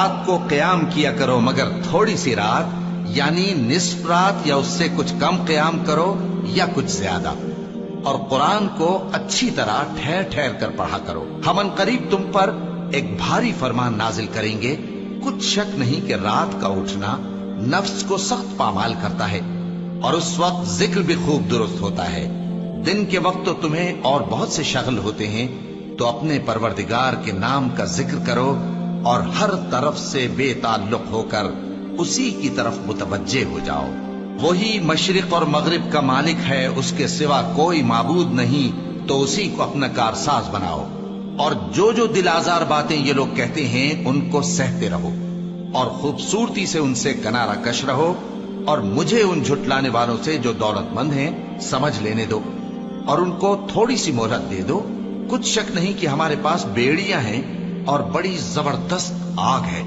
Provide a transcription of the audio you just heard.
رات کو قیام کیا کرو مگر تھوڑی سی رات، یعنی نصف رات یا اس سے کچھ کم قیام کرو یا کچھ زیادہ، اور قرآن کو اچھی طرح ٹھہر ٹھہر کر پڑھا کرو۔ ہم ان قریب تم پر ایک بھاری فرمان نازل کریں گے، کچھ شک نہیں کہ رات کا اٹھنا نفس کو سخت پامال کرتا ہے، اور اس وقت ذکر بھی خوب درست ہوتا ہے۔ دن کے وقت تو تمہیں اور بہت سے شغل ہوتے ہیں، تو اپنے پروردگار کے نام کا ذکر کرو اور ہر طرف سے بے تعلق ہو کر اسی کی طرف متوجہ ہو جاؤ۔ وہی مشرق اور مغرب کا مالک ہے، اس کے سوا کوئی معبود نہیں، تو اسی کو اپنا کارساز بناؤ۔ اور جو دل آزار باتیں یہ لوگ کہتے ہیں ان کو سہتے رہو، اور خوبصورتی سے ان سے کنارہ کش رہو، اور مجھے ان جھٹلانے والوں سے جو دولت مند ہیں سمجھ لینے دو، اور ان کو تھوڑی سی مہلت دے دو۔ کچھ شک نہیں کہ ہمارے پاس بیڑیاں ہیں اور بڑی زبردست آگ ہے۔